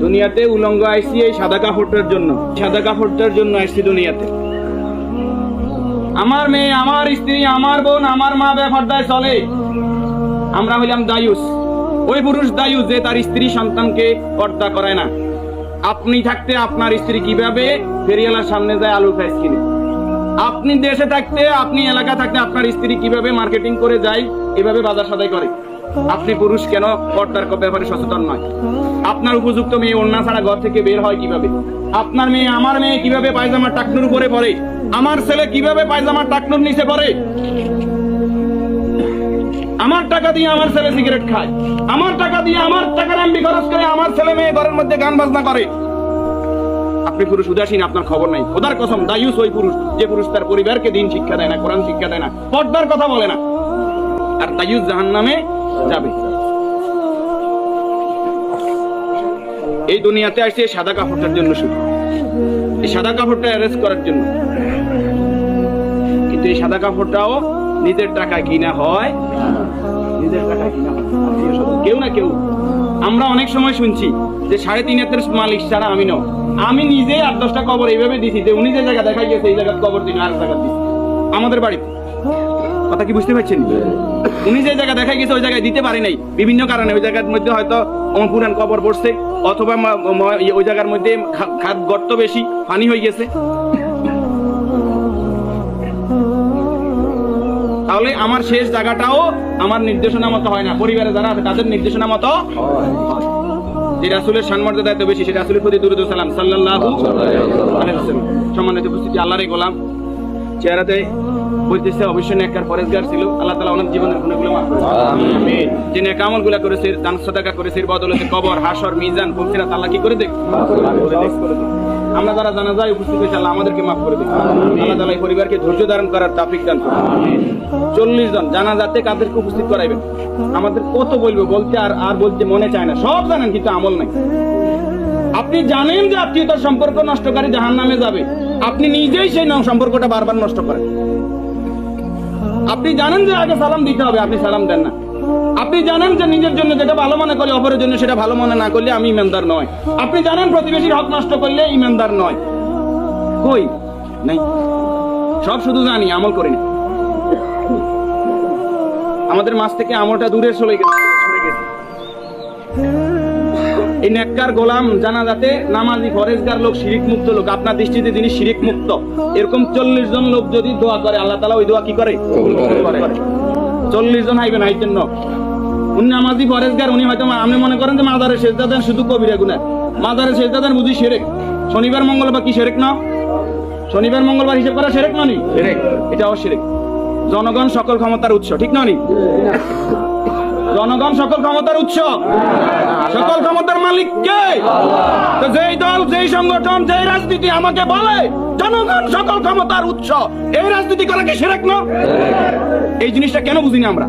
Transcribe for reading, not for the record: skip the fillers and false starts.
দুনিয়াতে উলঙ্গ আইছি এই সাদা কাপড়টার জন্য, সাদা কাপড়টার জন্য আইছি দুনিয়াতে। আমার মেয়ে, আমার স্ত্রী, আমার বোন, আমার মা বেপরদায় চলে, আমরা হইলাম দায়ুস। ওই পুরুষ দায়ুস যে তার স্ত্রী সন্তানকে পর্দা করায় না। আপনি থাকতে আপনার স্ত্রী কিভাবে ফেরিওয়ালার সামনে যায় আলু ফ্রাইস কিনে? আপনি দেশে থাকতে, আপনি এলাকা থাকতে আপনার স্ত্রী কিভাবে মার্কেটিং করে যায়, এভাবে বাজার সদাই করে? আপনি পুরুষ কেন পর্দার ব্যাপারে সচেতন নয়? আপনার উপযুক্ত মেয়ে ওড়না ছাড়া ঘর থেকে বের হয় কিভাবে? আপনার মেয়ে, আমার মেয়ে কিভাবে পায়জামা টাকনুর উপরে পড়ে? আমার ছেলে কিভাবে পায়জামা টাকনুর নিচে পড়ে? আমার টাকা দিয়ে আমার ছেলে সিগারেট খায়, আমার টাকা দিয়ে, আমার টাকার এমবি খরচ করে আমার ছেলে মেয়ে ঘরের মধ্যে গান বাজনা করে। আপনি পুরুষ উদাসীন, আপনার খবর নাই। খোদার কসম, দায়ুস ওই পুরুষ যে পুরুষ তার পরিবারকে দিন শিক্ষা দেয় না, কোরআন শিক্ষা দেয় না, পর্দার কথা বলে না, আর দায়ুস জাহান্নামে যাবে। এই দুনিয়াতে আসছে সাদা কাপড়টার জন্য, শুধু এই সাদা কাপড়টা অ্যারেস্ট করার জন্য। কিন্তু এই সাদা কাপড়টাও নিজের টাকায় কিনা হয়, নিজের টাকায় কিনা হয়। কেউ না কেউ, আমরা অনেক সময় শুনছি যে 3.5 হাতের মালিক ছাড়া আমি নয়। আমি নিজে 8-10টা কবর এইভাবে দিছি যে উনি যে জায়গা দেখাই গেছে এই জায়গায় কবর দিন, আর জায়গা দিচ্ছি আমাদের বাড়িতে। কথা কি বুঝতে পারছেন? উনি যে জায়গা দেখাই গেছে ওই জায়গায় দিতে পারে নাই বিভিন্ন কারণে। ওই জায়গার মধ্যে হয়তো পুরান কবর পড়ছে, অথবা ওই জায়গার মধ্যে খাদ গর্ত বেশি, পানি হয়ে গেছে। তাহলে আমার শেষ জায়গাটাও আমার নির্দেশনা মতো হয় না, পরিবারে যারা আছে তাদের নির্দেশনা মতো হয়। যে রাসূলের সম্মানটা এত বেশি, সেটা রাসূলের প্রতি দুরূদ ও সালাম সাল্লাল্লাহু আলাইহি ওয়াসাল্লাম। সম্মানিত উপস্থিতি, আল্লাহরই গোলাম চেহারাতে বলতেছে অবশ্যই নেককার পরেজগার ছিল। আল্লাহ তাআলা ওনার জীবনের গুনাহগুলো মাফ করুন, আমিন। যে নেক আমলগুলো করেছে, দান সাদাকা করেছে, এর বদৌলতে কবর, হাশর, মিজান, ফুলসিরাত আল্লাহ কি করে দেখ। আমরা যারা জানাজায় উপস্থিত হয়েছে আল্লাহ আমাদেরকে মাফ করে দিন। আল্লাহ তাআলা এই পরিবারকে ধৈর্য ধারণ করার তৌফিক দান করুন, আমিন। 40 জন জানাজাতে কাদেরকে উপস্থিত করাইবেন? আমাদের কত বলবো, বলতে আর বলতে মনে চায় না। সব জানেন কিন্তু আমল নাই। আপনি জানেন যে আত্মীয়তার সম্পর্ক নষ্টকারী জাহান্নামে যাবে, আপনি নিজেই সেই সম্পর্কটা বারবার নষ্ট করেন। আপনি জানেন যে আগে সালাম দিতে হবে, আপনি সালাম দেন না। আপনি জানেন যে নিজের জন্য যেটা ভালো মনে করে অপরের জন্য সেটা ভালো মনে না করলে আমি ইমানদার নয়। আপনি জানেন প্রতিবেশীর হক নষ্ট করলে ইমানদার নয়। কই নাই, সব শুধু জানি, আমল করি না। আমাদের মাঝ থেকে আমলটা দূরে সরে গেছে। এই নেককার গোলাম জানাজাতে নামাজি ফরেজগার লোক, শিরিক মুক্ত লোক, আপনার দৃষ্টিতে যিনি শিরিক মুক্ত, এরকম 40 জন লোক যদি দোয়া করে আল্লাহ তাআলা ওই দোয়া কি করে? 40 জন আইবেন এই জন্য। উনি নামাজি ফরেজগার, উনি হয়তো আপনি মনে করেন যে মাজারে সেজদা দেন শুধু কবিরা গুনাহ, মাজারে সেজদা দেন বুঝি শিরক। শনিবার মঙ্গলবার কি শিরক না? শনিবার মঙ্গলবার হিসাব করা শিরক না? শিরক, এটাও শিরক। জনগণ সকল ক্ষমতার উৎস, ঠিক না? জনগণ সকল ক্ষমতার উৎস, সকল ক্ষমতার মালিক কে? তো যেই দল, যেই সংগঠন, যেই রাজনীতি আমাকে বলে জনগণ সকল ক্ষমতার উৎস, এই রাজনীতি করা কি শিরক না? এই জিনিসটা কেন বুঝিনি আমরা?